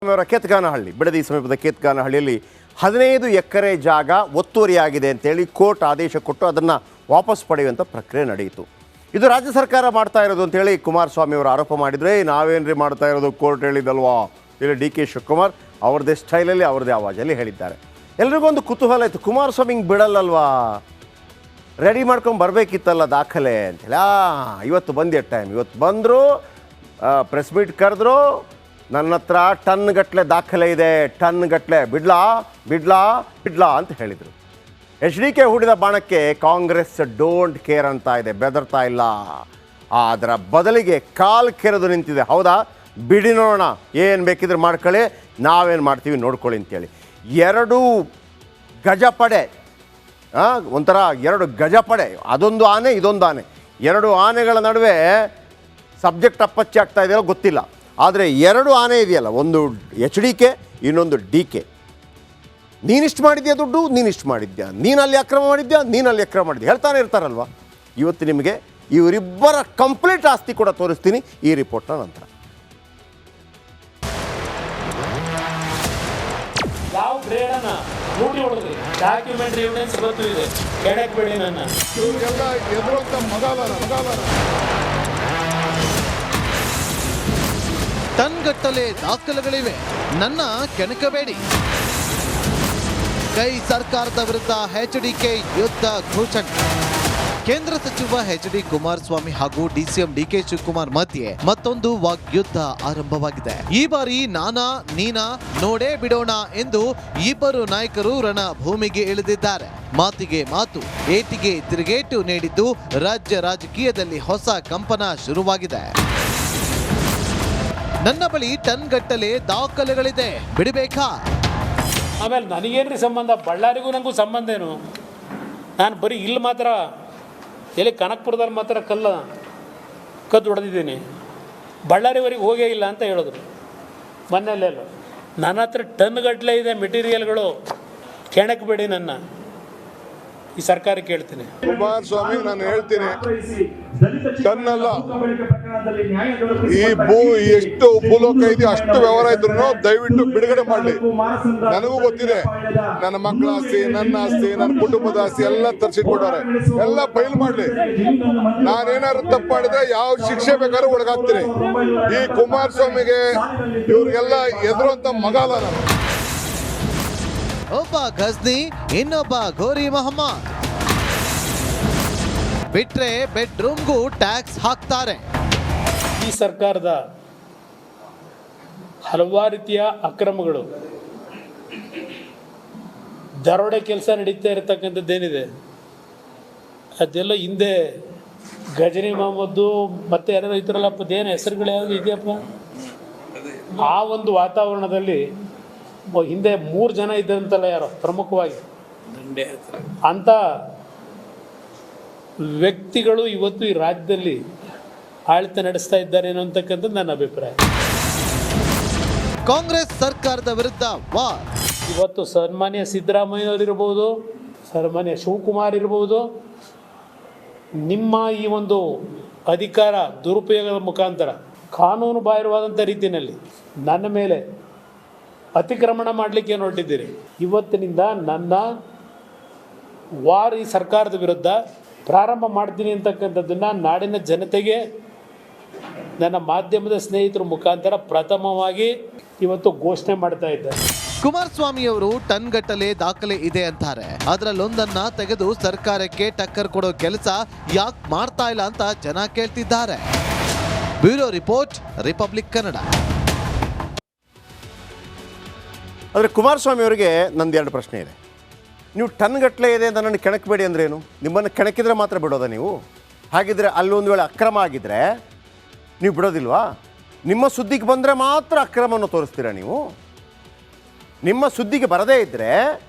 ಅವರ ಕೇತ್ಗಾನಹಳ್ಳಿ ಬಿಡದಿ ಸಮೀಪದ ಕೇತ್ಗಾನಹಳ್ಳಿಯಲ್ಲಿ 15 ಎಕರೆ ಜಾಗ ಒತ್ತುವರಿಯಾಗಿದೆ ಅಂತೇಳಿ ಕೋರ್ಟ್ ಆದೇಶ ಕೊಟ್ಟು ಅದನ್ನು ವಾಪಸ್ ಪಡೆಯುವಂಥ ಪ್ರಕ್ರಿಯೆ ನಡೆಯಿತು. ಇದು ರಾಜ್ಯ ಸರ್ಕಾರ ಮಾಡ್ತಾ ಇರೋದು ಅಂತೇಳಿ ಕುಮಾರಸ್ವಾಮಿ ಅವರು ಆರೋಪ ಮಾಡಿದರೆ, ನಾವೇನ್ರಿ ಮಾಡ್ತಾ ಇರೋದು, ಕೋರ್ಟ್ ಹೇಳಿದಲ್ವಾ ಇಲ್ಲಿ ಡಿ ಕೆ ಶಿವಕುಮಾರ್ ಅವ್ರದ್ದೇ ಸ್ಟೈಲಲ್ಲಿ ಅವ್ರದ್ದೇ ಆವಾಜಲ್ಲಿ ಹೇಳಿದ್ದಾರೆ. ಎಲ್ರಿಗೊಂದು ಕುತೂಹಲ ಇತ್ತು, ಕುಮಾರಸ್ವಾಮಿ ಹಿಂಗೆ ಬಿಡಲ್ಲಲ್ವಾ, ರೆಡಿ ಮಾಡ್ಕೊಂಡು ಬರಬೇಕಿತ್ತಲ್ಲ ದಾಖಲೆ ಅಂತೇಳಿ. ಇವತ್ತು ಬಂದೆ ಟೈಮ್, ಇವತ್ತು ಬಂದರು, ಪ್ರೆಸ್ ಮೀಟ್ ಕರೆದ್ರು, ನನ್ನ ಹತ್ರ ಟನ್ ಗಟ್ಟಲೆ ದಾಖಲೆ ಇದೆ, ಟನ್ ಗಟ್ಟಲೆ, ಬಿಡ್ಲಾ ಅಂತ ಹೇಳಿದರು. HDK ಹೂಡಿದ ಬಾಣಕ್ಕೆ ಕಾಂಗ್ರೆಸ್ ಡೋಂಟ್ ಕೇರ್ ಅಂತ ಇದೆ, ಬೆದರ್ತಾ ಇಲ್ಲ. ಅದರ ಬದಲಿಗೆ ಕಾಲ್ ಕೆರೆದು ನಿಂತಿದೆ. ಹೌದಾ, ಬಿಡಿ ನೋಡೋಣ, ಏನು ಬೇಕಿದ್ರೆ ಮಾಡ್ಕೊಳ್ಳಿ, ನಾವೇನು ಮಾಡ್ತೀವಿ ನೋಡ್ಕೊಳ್ಳಿ ಅಂತೇಳಿ. ಎರಡು ಗಜಪಡೆ, ಒಂಥರ ಎರಡು ಗಜಪಡೆ, ಅದೊಂದು ಆನೆ ಇದೊಂದು ಆನೆ, ಎರಡು ಆನೆಗಳ ನಡುವೆ ಸಬ್ಜೆಕ್ಟ್ ಅಪ್ಪಚ್ಚಿ ಆಗ್ತಾ ಇದೆಯಲ್ಲ ಗೊತ್ತಿಲ್ಲ. ಆದರೆ ಎರಡು ಆನೆ ಇದೆಯಲ್ಲ, ಒಂದು HDK ಇನ್ನೊಂದು DK. ನೀನಿಷ್ಟು ಮಾಡಿದ್ಯಾ ದುಡ್ಡು, ನೀನಿಷ್ಟು ಮಾಡಿದ್ಯಾ, ನೀನಲ್ಲಿ ಅಕ್ರಮ ಮಾಡಿದ್ಯಾ, ನೀನಲ್ಲಿ ಅಕ್ರಮ ಮಾಡಿದ್ಯಾ ಹೇಳ್ತಾನೆ ಇರ್ತಾರಲ್ವ. ಇವತ್ತು ನಿಮಗೆ ಇವರಿಬ್ಬರ ಕಂಪ್ಲೀಟ್ ಆಸ್ತಿ ಕೂಡ ತೋರಿಸ್ತೀನಿ ಈ ರಿಪೋರ್ಟ್ನ ನಂತರ. ಯಾವ ಗ್ರೇಡನ್ನ ಲೂಟಿ ಹೊಡೆದ್ರಿ, ಡಾಕ್ಯುಮೆಂಟ್ರಿ ಎವಿಡೆನ್ಸ್ ಗೊತ್ತಿದೆ, ಕೆಡಕ್ಬೇಡಿ ನನ್ನ. ಇವರಿಗೆಲ್ಲ ಎದುರಂತ ಮಗಾಲ ಟನ್ಗಟ್ಟಲೆ ದಾಖಲೆಗಳಿವೆ, ನನ್ನ ಕೆಣಕಬೇಡಿ. ಕೈ ಸರ್ಕಾರದ ವಿರುದ್ಧ HDK ಯುದ್ಧ ಘೋಷಣೆ. ಕೇಂದ್ರ ಸಚಿವ HD ಕುಮಾರಸ್ವಾಮಿ ಹಾಗೂ DCM DK ಶಿವಕುಮಾರ್ ಮಧ್ಯೆ ಮತ್ತೊಂದು ವಾಗ್ಯುದ್ಧ ಆರಂಭವಾಗಿದೆ. ಈ ಬಾರಿ ನಾನಾ ನೀನಾ ನೋಡೇ ಬಿಡೋಣ ಎಂದು ಇಬ್ಬರು ನಾಯಕರು ರಣ ಭೂಮಿಗೆ ಇಳಿದಿದ್ದಾರೆ. ಮಾತಿಗೆ ಮಾತು, ಏಟಿಗೆ ತಿರುಗೇಟು ನೀಡಿದ್ದು ರಾಜ್ಯ ರಾಜಕೀಯದಲ್ಲಿ ಹೊಸ ಕಂಪನ ಶುರುವಾಗಿದೆ. ನನ್ನ ಬಳಿ ಟನ್ ಗಟ್ಟಲೆ ದಾಖಲೆಗಳಿದೆ, ಬಿಡಬೇಕಾ? ಆಮೇಲೆ ನನಗೇನ್ರಿ ಸಂಬಂಧ, ಬಳ್ಳಾರಿಗೂ ನನಗೂ ಸಂಬಂಧ ಏನು? ನಾನು ಬರೀ ಇಲ್ಲಿ ಮಾತ್ರ, ಎಲ್ಲಿ ಕನಕಪುರದಲ್ಲಿ ಮಾತ್ರ ಕದ್ದು ಹೊಡೆದಿದ್ದೀನಿ, ಬಳ್ಳಾರಿವರೆಗೆ ಹೋಗೇ ಇಲ್ಲ ಅಂತ ಹೇಳಿದ್ರು ಮನೆಯಲ್ಲೆಲ್ಲ. ನನ್ನ ಹತ್ರ ಟನ್ ಗಟ್ಟಲೆ ಇದೆ ಮೆಟೀರಿಯಲ್ಗಳು, ಕೆಣಕಬೇಡಿ ನನ್ನ. ಈ ಸರ್ಕಾರಕ್ಕೆ ಹೇಳ್ತೀನಿ, ಕುಮಾರಸ್ವಾಮಿ ನಾನು ಹೇಳ್ತೀನಿ, ಟನ್ನಲ್ಲ, ಈ ಎಷ್ಟು ಭೂಲೋಕ ಇದೆ ಅಷ್ಟು ವ್ಯವಹಾರ ಇದ್ರು ದಯವಿಟ್ಟು ಬಿಡುಗಡೆ ಮಾಡಲಿ. ನನಗೂ ಗೊತ್ತಿದೆ, ನನ್ನ ಮಕ್ಕಳ ಆಸ್ತಿ, ನನ್ನ ಆಸ್ತಿ, ನನ್ನ ಕುಟುಂಬದ ಆಸ್ತಿ ಎಲ್ಲ ತರಿಸಿಕೊಟ್ಟವ್ರೆ, ಎಲ್ಲ ಬಯಲು ಮಾಡಲಿ. ನಾನೇನಾದ್ರು ತಪ್ಪು ಮಾಡಿದ್ರೆ ಯಾವ ಶಿಕ್ಷೆ ಬೇಕಾದ್ರೂ ಒಳಗಾಗ್ತೀನಿ. ಈ ಕುಮಾರಸ್ವಾಮಿಗೆ ಇವ್ರಿಗೆಲ್ಲ ಎದುರಂತ ಮಗಾಲ ನಾನು. ಒಬ್ಬ ಗಜ್ನಿ, ಇನ್ನೊಬ್ಬ ಘೋರಿ ಮೊಹಮ್ಮದ್. ಬಿಟ್ರೆ ಬೆಡ್ರೂಮ್ಗೂ ಟ್ಯಾಕ್ಸ್ ಹಾಕ್ತಾರೆ. ಈ ಸರ್ಕಾರದ ಹಲವಾರು ರೀತಿಯ ಅಕ್ರಮಗಳು, ದರೋಡೆ ಕೆಲಸ ನಡೀತಾ ಇರತಕ್ಕಂಥದ್ದೇನಿದೆ ಅದೆಲ್ಲ ಹಿಂದೆ ಗಜನಿ ಮೊಹಮ್ಮದ್ದು ಮತ್ತೆ ಯಾರು ಇದ್ರಲ್ಲಪ್ಪ, ಅದೇನು ಹೆಸರುಗಳು ಯಾವುದು ಇದೆಯಪ್ಪ, ಆ ಒಂದು ವಾತಾವರಣದಲ್ಲಿ ಹಿಂದೆ 3 ಜನ ಇದ್ದಂತಲ್ಲ, ಯಾರೋ ಪ್ರಮುಖವಾಗಿ ಅಂತ ವ್ಯಕ್ತಿಗಳು ಇವತ್ತು ಈ ರಾಜ್ಯದಲ್ಲಿ ಆಡಳಿತ ನಡೆಸ್ತಾ ಇದ್ದಾರೇನೋ ಅಂತಕ್ಕಂಥದ್ದು ನನ್ನ ಅಭಿಪ್ರಾಯ. ಕಾಂಗ್ರೆಸ್ ಸರ್ಕಾರದ ವಿರುದ್ಧ ವಾರ್. ಇವತ್ತು ಸನ್ಮಾನ್ಯ ಸಿದ್ದರಾಮಯ್ಯನವರಿರ್ಬೋದು, ಸನ್ಮಾನ್ಯ ಶಿವಕುಮಾರ್ ಇರ್ಬೋದು, ನಿಮ್ಮ ಈ ಒಂದು ಅಧಿಕಾರ ದುರುಪಯೋಗದ ಮುಖಾಂತರ ಕಾನೂನು ಬಾಹಿರವಾದಂಥ ರೀತಿಯಲ್ಲಿ ನನ್ನ ಮೇಲೆ ಅತಿಕ್ರಮಣ ಮಾಡಲಿಕ್ಕೆ ಹೊರಟಿದ್ದೀರಿ. ಇವತ್ತಿನಿಂದ ನನ್ನ ವಾರ್ ಈ ಸರ್ಕಾರದ ವಿರುದ್ಧ ಪ್ರಾರಂಭ ಮಾಡ್ತೀನಿ ಅಂತಕ್ಕಂಥದ್ದನ್ನು ನಾಡಿನ ಜನತೆಗೆ ನನ್ನ ಮಾಧ್ಯಮದ ಸ್ನೇಹಿತರ ಮುಖಾಂತರ ಪ್ರಥಮವಾಗಿ ಇವತ್ತು ಘೋಷಣೆ ಮಾಡ್ತಾ ಇದ್ದಾರೆ. ಕುಮಾರಸ್ವಾಮಿಯವರು ಟನ್ ಗಟ್ಟಲೆ ದಾಖಲೆ ಇದೆ ಅಂತಾರೆ, ಅದರಲ್ಲೊಂದನ್ನ ತೆಗೆದು ಸರ್ಕಾರಕ್ಕೆ ಟಕ್ಕರ್ ಕೊಡೋ ಕೆಲಸ ಯಾಕೆ ಮಾಡ್ತಾ ಇಲ್ಲ ಅಂತ ಜನ ಕೇಳ್ತಿದ್ದಾರೆ. Bureau report, republic Kannada. ಆದರೆ ಕುಮಾರಸ್ವಾಮಿ ಅವರಿಗೆ ನಂದು 2 ಪ್ರಶ್ನೆ ಇದೆ. ನೀವು ಟನ್ ಗಟ್ಟಲೆ ಇದೆ ಅಂತ ನನ್ನನ್ನು ಕೆಣಕಬೇಡಿ ಅಂದ್ರೇನು? ನಿಮ್ಮನ್ನು ಕೆಣಕಿದ್ರೆ ಮಾತ್ರ ಬಿಡೋದಾ ನೀವು? ಹಾಗಿದ್ರೆ ಅಲ್ಲೊಂದು ವೇಳೆ ಅಕ್ರಮ ಆಗಿದ್ದರೆ ನೀವು ಬಿಡೋದಿಲ್ವಾ? ನಿಮ್ಮ ಸುದ್ದಿಗೆ ಬಂದರೆ ಮಾತ್ರ ಅಕ್ರಮವನ್ನು ತೋರಿಸ್ತೀರಾ ನೀವು? ನಿಮ್ಮ ಸುದ್ದಿಗೆ ಬರದೇ ಇದ್ದರೆ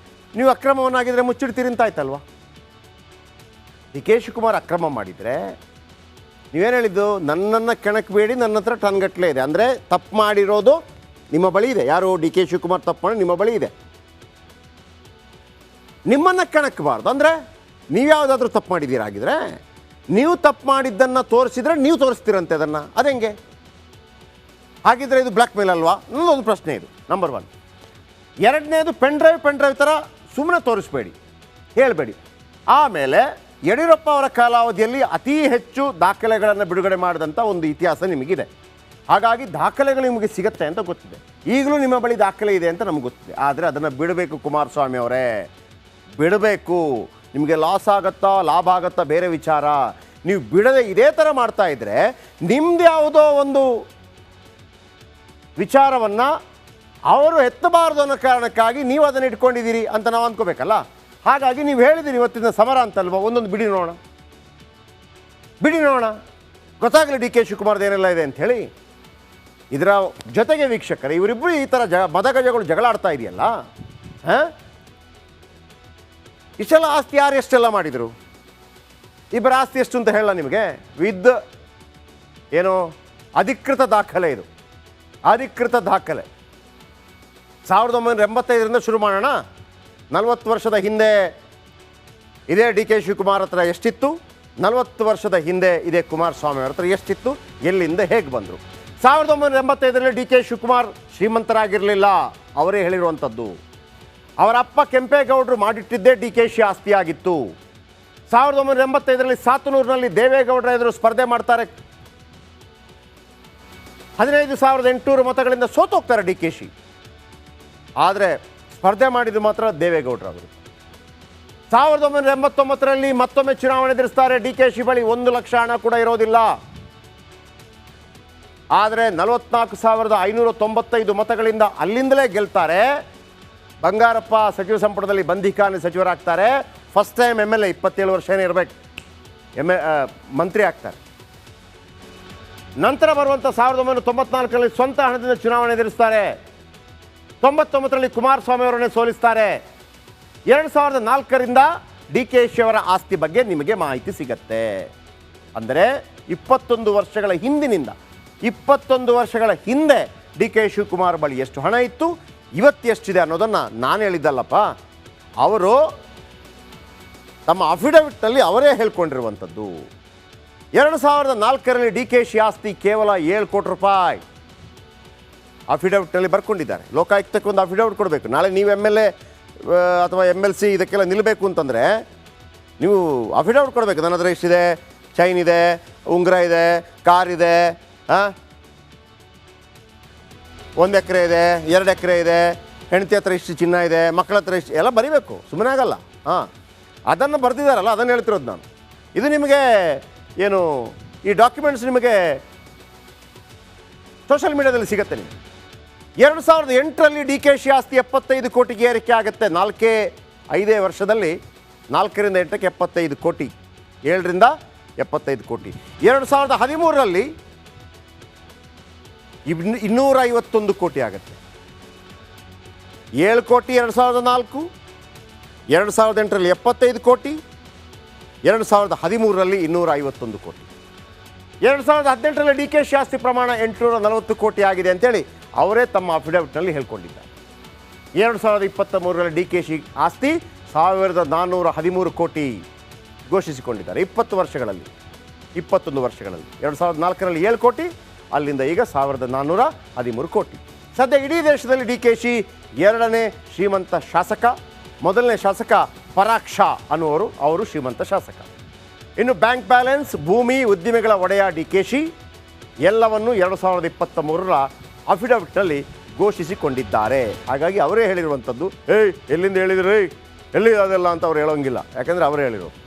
ನೀವು ಅಕ್ರಮವನ್ನಾಗಿದ್ದರೆ ಮುಚ್ಚಿಡ್ತೀರಿ ಅಂತ ಆಯ್ತಲ್ವಾ? ಡಿ ಕೆ ಶಿವಕುಮಾರ್ ಅಕ್ರಮ ಮಾಡಿದರೆ ನೀವೇನು ಹೇಳಿದ್ದು? ನನ್ನನ್ನು ಕೆಣಕಬೇಡಿ, ನನ್ನ ಹತ್ರ ಟನ್ ಗಟ್ಟಲೆ ಇದೆ ಅಂದರೆ ತಪ್ಪು ಮಾಡಿರೋದು ನಿಮ್ಮ ಬಳಿ ಇದೆ. ಯಾರು? ಡಿ ಕೆ ಶಿವಕುಮಾರ್ ತಪ್ಪು ಮಾಡಿ ನಿಮ್ಮ ಬಳಿ ಇದೆ. ನಿಮ್ಮನ್ನು ಕೆಣಕಬಾರ್ದು ಅಂದರೆ ನೀವು ಯಾವುದಾದ್ರೂ ತಪ್ಪು ಮಾಡಿದ್ದೀರಾ? ಆಗಿದ್ರೆ ನೀವು ತಪ್ಪು ಮಾಡಿದ್ದನ್ನು ತೋರಿಸಿದ್ರೆ ನೀವು ತೋರಿಸ್ತೀರಂತೆ ಅದನ್ನು, ಅದೆಂಗೆ? ಹಾಗಿದ್ರೆ ಇದು ಬ್ಲ್ಯಾಕ್ ಮೇಲ್ ಅಲ್ವಾ ಅನ್ನೋದೊಂದು ಪ್ರಶ್ನೆ ಇದು ನಂಬರ್ 1. ಎರಡನೇದು ಪೆನ್ ಡ್ರೈವ್ ಥರ ಸುಮ್ಮನೆ ತೋರಿಸ್ಬೇಡಿ, ಹೇಳಬೇಡಿ. ಆಮೇಲೆ ಯಡಿಯೂರಪ್ಪ ಅವರ ಕಾಲಾವಧಿಯಲ್ಲಿ ಅತಿ ಹೆಚ್ಚು ದಾಖಲೆಗಳನ್ನು ಬಿಡುಗಡೆ ಮಾಡಿದಂಥ ಒಂದು ಇತಿಹಾಸ ನಿಮಗಿದೆ. ಹಾಗಾಗಿ ದಾಖಲೆಗಳು ನಿಮಗೆ ಸಿಗುತ್ತೆ ಅಂತ ಗೊತ್ತಿದೆ. ಈಗಲೂ ನಿಮ್ಮ ಬಳಿ ದಾಖಲೆ ಇದೆ ಅಂತ ನಮ್ಗೆ ಗೊತ್ತಿದೆ. ಆದರೆ ಅದನ್ನು ಬಿಡಬೇಕು ಕುಮಾರಸ್ವಾಮಿ ಅವರೇ, ಬಿಡಬೇಕು. ನಿಮಗೆ ಲಾಸ್ ಆಗುತ್ತಾ ಲಾಭ ಆಗುತ್ತಾ ಬೇರೆ ವಿಚಾರ. ನೀವು ಬಿಡದೆ ಇದೇ ಥರ ಮಾಡ್ತಾ ಇದ್ದರೆ ನಿಮ್ದು ಯಾವುದೋ ಒಂದು ವಿಚಾರವನ್ನು ಅವರು ಎತ್ತಬಾರದು ಅನ್ನೋ ಕಾರಣಕ್ಕಾಗಿ ನೀವು ಅದನ್ನು ಇಟ್ಕೊಂಡಿದ್ದೀರಿ ಅಂತ ನಾವು ಅಂದ್ಕೋಬೇಕಲ್ಲ. ಹಾಗಾಗಿ ನೀವು ಹೇಳಿದ್ದೀರಿ ಇವತ್ತಿನ ಸಮರ ಅಂತಲ್ವ, ಒಂದೊಂದು ಬಿಡಿ ನೋಡೋಣ, ಬಿಡಿ ನೋಡೋಣ, ಗೊತ್ತಾಗಲಿ ಡಿ ಕೆ ಶಿವಕುಮಾರ್ದು ಏನೆಲ್ಲ ಇದೆ ಅಂಥೇಳಿ. ಇದರ ಜೊತೆಗೆ ವೀಕ್ಷಕರೇ, ಇವರಿಬ್ಬರು ಈ ಥರ ಮದಗಜಗಳು ಜಗಳ ಆಡ್ತಾ ಇದೆಯಲ್ಲ, ಹಾಂ, ಇಷ್ಟೆಲ್ಲ ಆಸ್ತಿ ಯಾರು ಎಷ್ಟೆಲ್ಲ ಮಾಡಿದರು? ಇಬ್ಬರ ಆಸ್ತಿ ಎಷ್ಟು ಅಂತ ಹೇಳಲ್ಲ ನಿಮಗೆ? ವಿದ್ ಏನು ಅಧಿಕೃತ ದಾಖಲೆ, ಇದು ಅಧಿಕೃತ ದಾಖಲೆ. 1985ರಿಂದ ಶುರು ಮಾಡೋಣ. 40 ವರ್ಷದ ಹಿಂದೆ ಇದೇ ಡಿ ಕೆ ಶಿವಕುಮಾರ್ ಹತ್ರ ಎಷ್ಟಿತ್ತು, 40 ವರ್ಷದ ಹಿಂದೆ ಇದೇ ಕುಮಾರಸ್ವಾಮಿ ಅವ್ರ ಹತ್ರ ಎಷ್ಟಿತ್ತು, ಎಲ್ಲಿಂದ ಹೇಗೆ ಬಂದರು? 1985ರಲ್ಲಿ ಡಿ ಕೆ ಶಿವಕುಮಾರ್ ಶ್ರೀಮಂತರಾಗಿರಲಿಲ್ಲ, ಅವರೇ ಹೇಳಿರುವಂಥದ್ದು. ಅವರ ಅಪ್ಪ ಕೆಂಪೇಗೌಡರು ಮಾಡಿಟ್ಟಿದ್ದೇ ಡಿ ಕೆ ಶಿ ಆಸ್ತಿಯಾಗಿತ್ತು. 1985ರಲ್ಲಿ ಸಾತನೂರಿನಲ್ಲಿ ದೇವೇಗೌಡರ ಎದುರು ಸ್ಪರ್ಧೆ ಮಾಡ್ತಾರೆ. 15,800 ಮತಗಳಿಂದ ಸೋತೋಗ್ತಾರೆ ಡಿ ಕೆ ಶಿ. ಆದರೆ ಸ್ಪರ್ಧೆ ಮಾಡಿದ್ದು ಮಾತ್ರ ದೇವೇಗೌಡರವರು. 1989ರಲ್ಲಿ ಮತ್ತೊಮ್ಮೆ ಚುನಾವಣೆ ಎದುರಿಸ್ತಾರೆ. ಡಿ ಕೆ ಶಿ ಬಳಿ 1 ಲಕ್ಷ ಹಣ ಕೂಡ ಇರೋದಿಲ್ಲ. ಆದರೆ 44,595 ಮತಗಳಿಂದ ಅಲ್ಲಿಂದಲೇ ಗೆಲ್ತಾರೆ. ಬಂಗಾರಪ್ಪ ಸಚಿವ ಸಂಪುಟದಲ್ಲಿ ಬಂಧಿಖಾನೆ ಸಚಿವರಾಗ್ತಾರೆ. ಫಸ್ಟ್ ಟೈಮ್ MLA, 27 ವರ್ಷನೇ ಇರಬೇಕು, ಮಂತ್ರಿ ಆಗ್ತಾರೆ. ನಂತರ ಬರುವಂಥ 1994ರಲ್ಲಿ ಸ್ವಂತ ಹಣದಿಂದ ಚುನಾವಣೆ ಎದುರಿಸ್ತಾರೆ. 99ರಲ್ಲಿ ಕುಮಾರಸ್ವಾಮಿ ಅವರನ್ನೇ ಸೋಲಿಸ್ತಾರೆ. 2004ರಿಂದ ಡಿ ಕೆ ಶಿ ಅವರ ಆಸ್ತಿ ಬಗ್ಗೆ ನಿಮಗೆ ಮಾಹಿತಿ ಸಿಗತ್ತೆ. ಅಂದರೆ 21 ವರ್ಷಗಳ ಹಿಂದಿನಿಂದ 21 ವರ್ಷಗಳ ಹಿಂದೆ ಡಿ ಕೆ ಶಿವಕುಮಾರ್ ಬಳಿ ಎಷ್ಟು ಹಣ ಇತ್ತು, ಇವತ್ತು ಎಷ್ಟಿದೆ ಅನ್ನೋದನ್ನು ನಾನು ಹೇಳಿದ್ದಲ್ಲಪ್ಪ, ಅವರು ತಮ್ಮ ಅಫಿಡವಿಟ್ನಲ್ಲಿ ಅವರೇ ಹೇಳ್ಕೊಂಡಿರುವಂಥದ್ದು. 2004ರಲ್ಲಿ ಡಿ ಕೆ ಶಿ ಆಸ್ತಿ ಕೇವಲ 7 ಕೋಟಿ ರೂಪಾಯಿ ಅಫಿಡವಿಟ್ನಲ್ಲಿ ಬರ್ಕೊಂಡಿದ್ದಾರೆ. ಲೋಕಾಯುಕ್ತಕ್ಕೆ ಒಂದು ಅಫಿಡವಿಟ್ ಕೊಡಬೇಕು. ನಾಳೆ ನೀವು MLA ಅಥವಾ MLC ಇದಕ್ಕೆಲ್ಲ ನಿಲ್ಲಬೇಕು ಅಂತಂದರೆ ನೀವು ಅಫಿಡವಿಟ್ ಕೊಡಬೇಕು. ನನ್ನ ಹತ್ರ ಎಷ್ಟಿದೆ, ಚೈನ್ ಇದೆ, ಉಂಗುರ ಇದೆ, ಕಾರ್ ಇದೆ, 1 ಎಕರೆ ಇದೆ, 2 ಎಕರೆ ಇದೆ, ಹೆಂಡತಿ ಹತ್ರ ಇಷ್ಟು ಚಿನ್ನ ಇದೆ, ಮಕ್ಕಳ ಹತ್ರ ಇಷ್ಟು ಎಲ್ಲ ಬರೀಬೇಕು, ಸುಮ್ಮನೆ ಆಗಲ್ಲ. ಅದನ್ನು ಬರೆದಿದ್ದಾರಲ್ಲ, ಅದನ್ನು ಹೇಳ್ತಿರೋದು ನಾನು. ಇದು ನಿಮಗೆ ಏನು ಈ ಡಾಕ್ಯುಮೆಂಟ್ಸ್ ನಿಮಗೆ ಸೋಷಿಯಲ್ ಮೀಡಿಯಾದಲ್ಲಿ ಸಿಗುತ್ತೆ ನಿಮಗೆ. 2008ರಲ್ಲಿ ಡಿ ಕೆ ಶಿ ಆಸ್ತಿ 75 ಕೋಟಿಗೆ ಏರಿಕೆ ಆಗುತ್ತೆ. 4-5 ವರ್ಷದಲ್ಲಿ 4ರಿಂದ 8ಕ್ಕೆ 75 ಕೋಟಿ, 7ರಿಂದ 75 ಕೋಟಿ. 2013ರಲ್ಲಿ 251 ಕೋಟಿ ಆಗುತ್ತೆ. 7 ಕೋಟಿ 2004, 2008ರಲ್ಲಿ 75 ಕೋಟಿ, 2013ರಲ್ಲಿ 251 ಕೋಟಿ. 2018ರಲ್ಲಿ ಡಿ ಕೆ ಶಿ ಆಸ್ತಿ ಪ್ರಮಾಣ 840 ಕೋಟಿ ಆಗಿದೆ ಅಂತೇಳಿ ಅವರೇ ತಮ್ಮ ಅಫಿಡವಿಟ್ನಲ್ಲಿ ಹೇಳ್ಕೊಂಡಿದ್ದಾರೆ. 2023ರಲ್ಲಿ ಡಿ ಕೆ ಶಿ ಆಸ್ತಿ 1413 ಕೋಟಿ ಘೋಷಿಸಿಕೊಂಡಿದ್ದಾರೆ. 20 ವರ್ಷಗಳಲ್ಲಿ, 21 ವರ್ಷಗಳಲ್ಲಿ. 2004ರಲ್ಲಿ 7 ಕೋಟಿ, ಅಲ್ಲಿಂದ ಈಗ 1413 ಕೋಟಿ. ಸದ್ಯ ಇಡೀ ದೇಶದಲ್ಲಿ ಡಿ ಕೆ ಶಿ 2ನೇ ಶ್ರೀಮಂತ ಶಾಸಕ. 1ನೇ ಶಾಸಕ ಪರಾಕ್ಷ ಅನ್ನುವರು, ಅವರು ಶ್ರೀಮಂತ ಶಾಸಕ. ಇನ್ನು ಬ್ಯಾಂಕ್ ಬ್ಯಾಲೆನ್ಸ್, ಭೂಮಿ, ಉದ್ದಿಮೆಗಳ ಒಡೆಯ ಡಿ ಕೆ ಶಿ ಎಲ್ಲವನ್ನು 2023ರ ಅಫಿಡವಿಟ್ನಲ್ಲಿ ಘೋಷಿಸಿಕೊಂಡಿದ್ದಾರೆ. ಹಾಗಾಗಿ ಅವರೇ ಹೇಳಿರುವಂಥದ್ದು. ಎಲ್ಲಿಂದ ಹೇಳಿದ್ರಿ, ಎಲ್ಲಿ ಅದೆಲ್ಲ ಅಂತ ಅವ್ರು ಹೇಳೋಂಗಿಲ್ಲ, ಯಾಕಂದರೆ ಅವರೇ ಹೇಳಿರೋದು.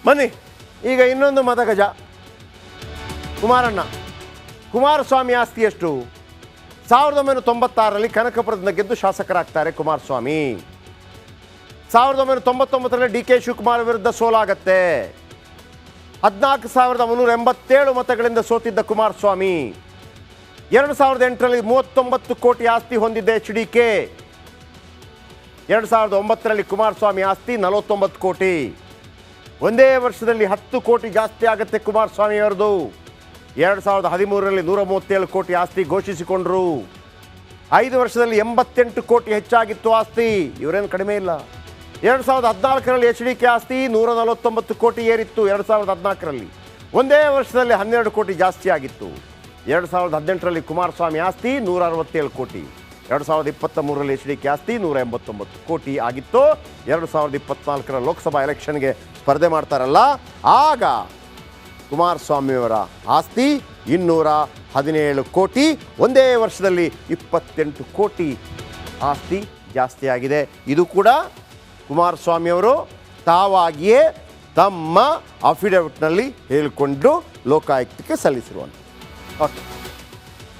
ಬನ್ನಿ ಈಗ ಇನ್ನೊಂದು ಮದಗಜ, ಕುಮಾರಣ್ಣ. ಕುಮಾರಸ್ವಾಮಿ ಆಸ್ತಿ ಎಷ್ಟು? 1996ರಲ್ಲಿ ಕನಕಪುರದಿಂದ ಗೆದ್ದು ಶಾಸಕರಾಗ್ತಾರೆ ಕುಮಾರಸ್ವಾಮಿ. 1999ರಲ್ಲಿ ಡಿ ಕೆ ಶಿವಕುಮಾರ್ ವಿರುದ್ಧ ಸೋಲಾಗತ್ತೆ. 14,387 ಮತಗಳಿಂದ ಸೋತಿದ್ದ ಕುಮಾರಸ್ವಾಮಿ 2008ರಲ್ಲಿ 39 ಕೋಟಿ ಆಸ್ತಿ ಹೊಂದಿದ್ದ HDK. 2009ರಲ್ಲಿ ಕುಮಾರಸ್ವಾಮಿ ಆಸ್ತಿ 49 ಕೋಟಿ. ಒಂದೇ ವರ್ಷದಲ್ಲಿ 10 ಕೋಟಿ ಜಾಸ್ತಿ ಆಗುತ್ತೆ ಕುಮಾರಸ್ವಾಮಿ ಅವರದು. 2013ರಲ್ಲಿ 137 ಕೋಟಿ ಆಸ್ತಿ ಘೋಷಿಸಿಕೊಂಡ್ರು. 5 ವರ್ಷದಲ್ಲಿ 88 ಕೋಟಿ ಹೆಚ್ಚಾಗಿತ್ತು ಆಸ್ತಿ. ಇವರೇನು ಕಡಿಮೆ ಇಲ್ಲ. 2014ರಲ್ಲಿ HDK ಆಸ್ತಿ 149 ಕೋಟಿ ಏರಿತ್ತು. 2014ರಲ್ಲಿ ಒಂದೇ ವರ್ಷದಲ್ಲಿ 12 ಕೋಟಿ ಜಾಸ್ತಿ ಆಗಿತ್ತು. 2018ರಲ್ಲಿ ಕುಮಾರಸ್ವಾಮಿ ಆಸ್ತಿ 167 ಕೋಟಿ, 2023ರಲ್ಲಿ HD ಕೆ ಆಸ್ತಿ 189 ಕೋಟಿ ಆಗಿತ್ತು. 2024ರ ಲೋಕಸಭಾ ಎಲೆಕ್ಷನ್ಗೆ ಸ್ಪರ್ಧೆ ಮಾಡ್ತಾರಲ್ಲ, ಆಗ ಕುಮಾರಸ್ವಾಮಿಯವರ ಆಸ್ತಿ 217 ಕೋಟಿ, ಒಂದೇ ವರ್ಷದಲ್ಲಿ 28 ಕೋಟಿ ಆಸ್ತಿ ಜಾಸ್ತಿ ಆಗಿದೆ. ಇದು ಕೂಡ ಕುಮಾರಸ್ವಾಮಿಯವರು ತಾವಾಗಿಯೇ ತಮ್ಮ ಅಫಿಡವಿಟ್ನಲ್ಲಿ ಹೇಳಿಕೊಂಡು ಲೋಕಾಯುಕ್ತಕ್ಕೆ ಸಲ್ಲಿಸಿರುವಂಥ. ಓಕೆ.